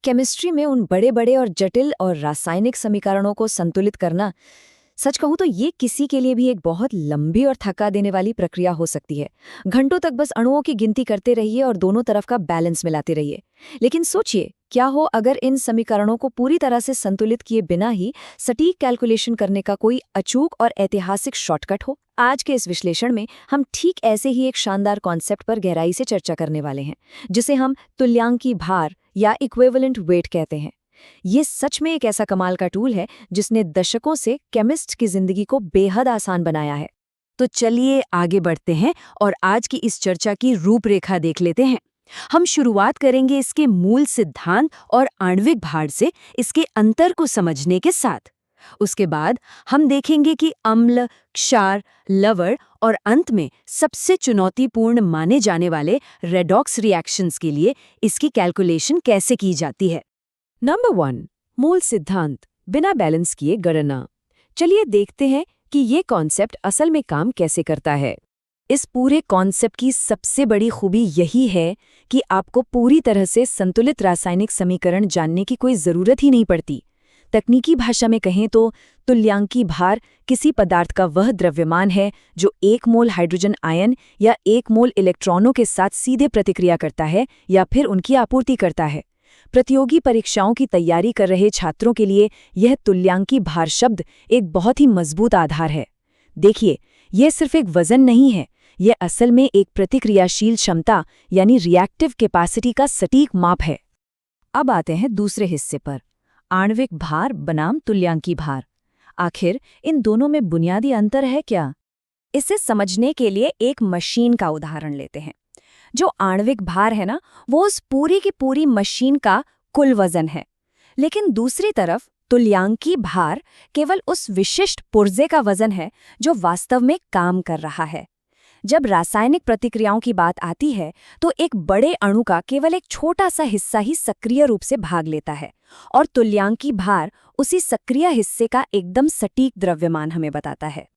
Chemistry में उन बड़े बड़े और जटिल और रासायनिक समीकरणों को संतुलित करना, सच कहूँ तो ये किसी के लिए भी एक बहुत लंबी और थका देने वाली प्रक्रिया हो सकती है। घंटों तक बस अणुओं की गिनती करते रहिए और दोनों तरफ का बैलेंस मिलाते रहिए। लेकिन सोचिए, क्या हो अगर इन समीकरणों को पूरी तरह से संतुलित किए बिना ही सटीक कैलकुलेशन करने का कोई अचूक और ऐतिहासिक शॉर्टकट हो। आज के इस विश्लेषण में हम ठीक ऐसे ही एक शानदार कॉन्सेप्ट पर गहराई से चर्चा करने वाले हैं, जिसे हम तुल्यांकी भार या इक्विवेलेंट वेट कहते हैं। ये सच में एक ऐसा कमाल का टूल है जिसने दशकों से केमिस्ट की जिंदगी को बेहद आसान बनाया है। तो चलिए आगे बढ़ते हैं और आज की इस चर्चा की रूपरेखा देख लेते हैं। हम शुरुआत करेंगे इसके मूल सिद्धांत और आणविक भार से इसके अंतर को समझने के साथ। उसके बाद हम देखेंगे कि अम्ल, क्षार, लवण और अंत में सबसे चुनौतीपूर्ण माने जाने वाले रेडॉक्स रिएक्शंस के लिए इसकी कैलकुलेशन कैसे की जाती है। नंबर 1, मूल सिद्धांत, बिना बैलेंस किए गणना। चलिए देखते हैं कि ये कॉन्सेप्ट असल में काम कैसे करता है। इस पूरे कॉन्सेप्ट की सबसे बड़ी खूबी यही है कि आपको पूरी तरह से संतुलित रासायनिक समीकरण जानने की कोई ज़रूरत ही नहीं पड़ती। तकनीकी भाषा में कहें तो तुल्यांकी भार किसी पदार्थ का वह द्रव्यमान है जो 1 मोल हाइड्रोजन आयन या 1 मोल इलेक्ट्रॉनों के साथ सीधे प्रतिक्रिया करता है या फिर उनकी आपूर्ति करता है। प्रतियोगी परीक्षाओं की तैयारी कर रहे छात्रों के लिए यह तुल्यांकी भार शब्द एक बहुत ही मजबूत आधार है। देखिए, यह सिर्फ एक वजन नहीं है, यह असल में एक प्रतिक्रियाशील क्षमता यानी रिएक्टिव कैपेसिटी का सटीक माप है। अब आते हैं दूसरे हिस्से पर, आणविक भार बनाम तुल्यांकी भार। आखिर इन दोनों में बुनियादी अंतर है क्या? इसे समझने के लिए एक मशीन का उदाहरण लेते हैं। जो आणविक भार है ना, वो उस पूरी की पूरी मशीन का कुल वजन है। लेकिन दूसरी तरफ तुल्यांकी भार केवल उस विशिष्ट पुर्जे का वजन है जो वास्तव में काम कर रहा है। जब रासायनिक प्रतिक्रियाओं की बात आती है तो एक बड़े अणु का केवल एक छोटा सा हिस्सा ही सक्रिय रूप से भाग लेता है, और तुल्यांकी भार उसी सक्रिय हिस्से का एकदम सटीक द्रव्यमान हमें बताता है।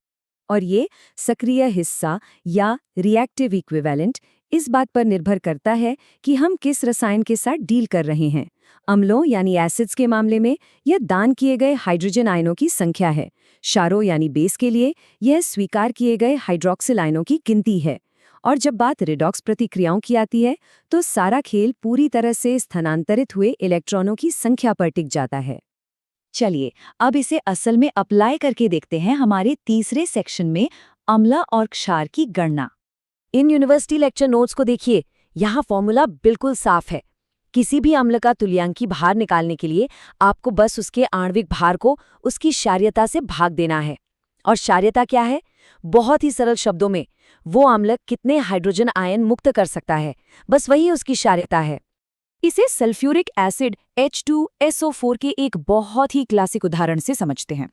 और ये सक्रिय हिस्सा या रिएक्टिव इक्विवेलेंट इस बात पर निर्भर करता है कि हम किस रसायन के साथ डील कर रहे हैं। अम्लों यानी एसिड्स के मामले में यह दान किए गए हाइड्रोजन आयनों की संख्या है। क्षारों यानी बेस के लिए यह स्वीकार किए गए हाइड्रोक्सिल आयनों की गिनती है। और जब बात रिडॉक्स प्रतिक्रियाओं की आती है तो सारा खेल पूरी तरह से स्थानांतरित हुए इलेक्ट्रॉनों की संख्या पर टिक जाता है। चलिए अब इसे असल में अप्लाई करके देखते हैं हमारे तीसरे सेक्शन में, अम्ल और क्षार की गणना। इन यूनिवर्सिटी लेक्चर नोट्स को देखिए, यहाँ फॉर्मूला बिल्कुल साफ है। किसी भी अम्ल का तुल्यांकी भार निकालने के लिए आपको बस उसके आणविक भार को उसकी क्षारीयता से भाग देना है। और क्षारीयता क्या है? बहुत ही सरल शब्दों में, वो अम्ल कितने हाइड्रोजन आयन मुक्त कर सकता है, बस वही उसकी क्षारीयता है। इसे सल्फ्यूरिक एसिड H2SO4 के एक बहुत ही क्लासिक उदाहरण से समझते हैं।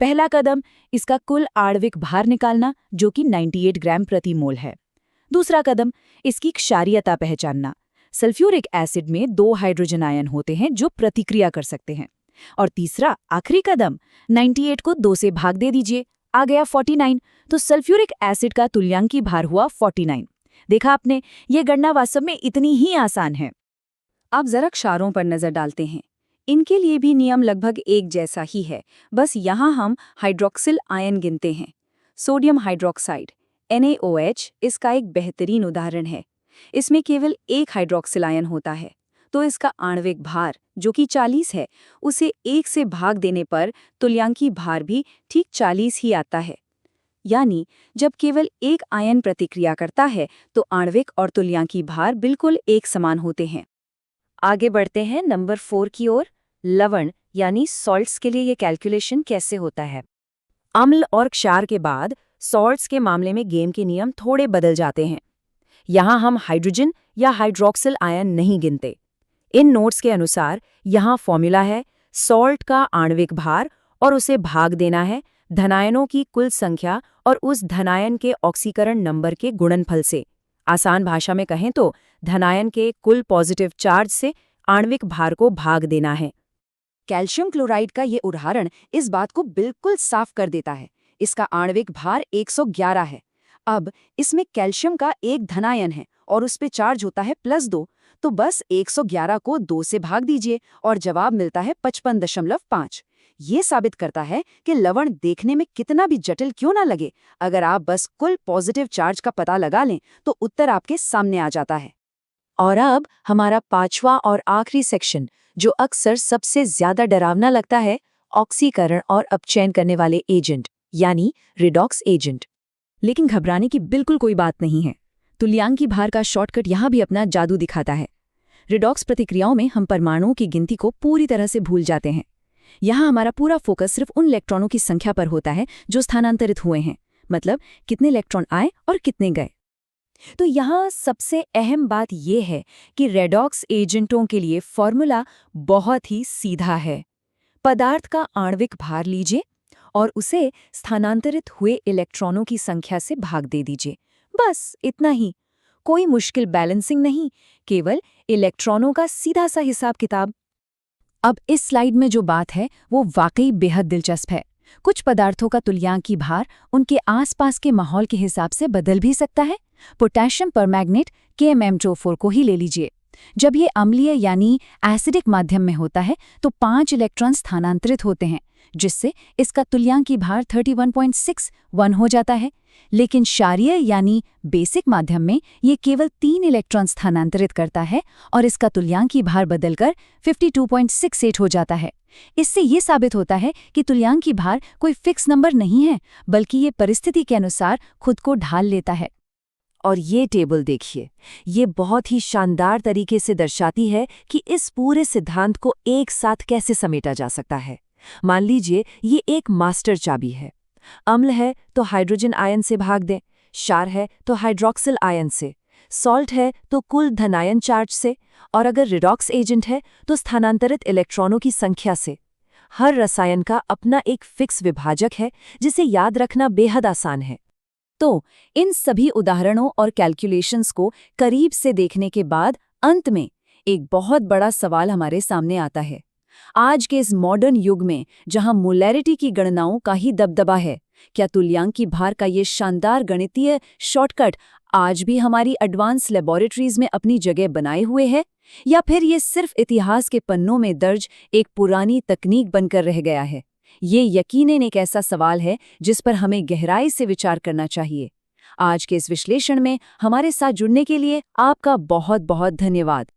पहला कदम, इसका कुल आणविक भार निकालना, जो कि 98 ग्राम प्रति मोल है। दूसरा कदम, इसकी क्षारीयता पहचानना। सल्फ्यूरिक एसिड में 2 हाइड्रोजन आयन होते हैं जो प्रतिक्रिया कर सकते हैं। और तीसरा आखिरी कदम, 98 को 2 से भाग दे दीजिए, आ गया 49। तो सल्फ्यूरिक एसिड का तुल्यांकी भार हुआ 49। देखा आपने, ये गणना वास्तव में इतनी ही आसान है। अब जरा क्षारों पर नजर डालते हैं। इनके लिए भी नियम लगभग एक जैसा ही है, बस यहाँ हम हाइड्रोक्सिल आयन गिनते हैं। सोडियम हाइड्रोक्साइड NaOH इसका एक बेहतरीन उदाहरण है। इसमें केवल एक हाइड्रोक्सिल आयन होता है, तो इसका आणविक भार जो कि 40 है, उसे 1 से भाग देने पर तुल्यांकी भार भी ठीक 40 ही आता है। यानी जब केवल एक आयन प्रतिक्रिया करता है तो आणविक और तुल्यांकी भार बिल्कुल एक समान होते हैं। आगे बढ़ते हैं नंबर 4 की ओर, लवण यानी सॉल्ट्स के लिए ये कैलकुलेशन कैसे होता है। अम्ल और क्षार के बाद सॉल्ट्स के मामले में गेम के नियम थोड़े बदल जाते हैं। यहाँ हम हाइड्रोजन या हाइड्रोक्सिल आयन नहीं गिनते। इन नोट्स के अनुसार यहाँ फॉर्मूला है, सॉल्ट का आणविक भार और उसे भाग देना है धनायनों की कुल संख्या और उस धनायन के ऑक्सीकरण नंबर के गुणनफल से। आसान भाषा में कहें तो धनायन के कुल पॉजिटिव चार्ज से आणविक भार को भाग देना है। कैल्शियम क्लोराइड का ये उदाहरण इस बात को बिल्कुल साफ कर देता है। इसका आणविक भार 111 है। अब इसमें कैल्शियम का एक धनायन है और उस पे चार्ज होता है +2, तो बस 111 को 2 से भाग दीजिए और जवाब मिलता है 55.5। ये साबित करता है कि लवण देखने में कितना भी जटिल क्यों ना लगे, अगर आप बस कुल पॉजिटिव चार्ज का पता लगा लें तो उत्तर आपके सामने आ जाता है। और अब हमारा पांचवा और आखिरी सेक्शन, जो अक्सर सबसे ज्यादा डरावना लगता है, ऑक्सीकरण और अपचयन करने वाले एजेंट यानी रिडॉक्स एजेंट। लेकिन घबराने की बिल्कुल कोई बात नहीं है। तुल्यांकी भार का शॉर्टकट यहाँ भी अपना जादू दिखाता है। रिडॉक्स प्रतिक्रियाओं में हम परमाणुओं की गिनती को पूरी तरह से भूल जाते हैं। यहाँ हमारा पूरा फोकस सिर्फ उन इलेक्ट्रॉनों की संख्या पर होता है जो स्थानांतरित हुए हैं, मतलब कितने इलेक्ट्रॉन आए और कितने गए। तो यहाँ सबसे अहम बात यह है कि रेडॉक्स एजेंटों के लिए फॉर्मूला बहुत ही सीधा है। पदार्थ का आणविक भार लीजिए और उसे स्थानांतरित हुए इलेक्ट्रॉनों की संख्या से भाग दे दीजिए। बस इतना ही, कोई मुश्किल बैलेंसिंग नहीं, केवल इलेक्ट्रॉनों का सीधा सा हिसाब किताब। अब इस स्लाइड में जो बात है वो वाकई बेहद दिलचस्प है। कुछ पदार्थों का तुल्यांकी भार उनके आसपास के माहौल के हिसाब से बदल भी सकता है। पोटेशियम परमैंगनेट KMnO4 को ही ले लीजिए। जब ये अम्लीय यानी एसिडिक माध्यम में होता है तो 5 इलेक्ट्रॉन स्थानांतरित होते हैं, जिससे इसका तुल्यांकी भार 31.61 हो जाता है। लेकिन क्षारीय यानी बेसिक माध्यम में ये केवल 3 इलेक्ट्रॉन स्थानांतरित करता है और इसका तुल्यांकी भार बदलकर 52.68 हो जाता है। इससे ये साबित होता है कि तुल्यांकी भार कोई फिक्स नंबर नहीं है, बल्कि ये परिस्थिति के अनुसार खुद को ढाल लेता है। और ये टेबल देखिए, ये बहुत ही शानदार तरीके से दर्शाती है कि इस पूरे सिद्धांत को एक साथ कैसे समेटा जा सकता है। मान लीजिए ये एक मास्टर चाबी है। अम्ल है तो हाइड्रोजन आयन से भाग दें, क्षार है तो हाइड्रोक्सिल आयन से, सॉल्ट है तो कुल धनायन चार्ज से, और अगर रिडॉक्स एजेंट है तो स्थानांतरित इलेक्ट्रॉनों की संख्या से। हर रसायन का अपना एक फिक्स विभाजक है जिसे याद रखना बेहद आसान है। तो इन सभी उदाहरणों और कैलकुलेशंस को करीब से देखने के बाद अंत में एक बहुत बड़ा सवाल हमारे सामने आता है। आज के इस मॉडर्न युग में जहां मोलैरिटी की गणनाओं का ही दबदबा है, क्या तुल्यांकी भार का ये शानदार गणितीय शॉर्टकट आज भी हमारी एडवांस लेबोरेटरीज में अपनी जगह बनाए हुए है, या फिर ये सिर्फ इतिहास के पन्नों में दर्ज एक पुरानी तकनीक बनकर रह गया है? ये यकीनन एक ऐसा सवाल है जिस पर हमें गहराई से विचार करना चाहिए। आज के इस विश्लेषण में हमारे साथ जुड़ने के लिए आपका बहुत बहुत धन्यवाद।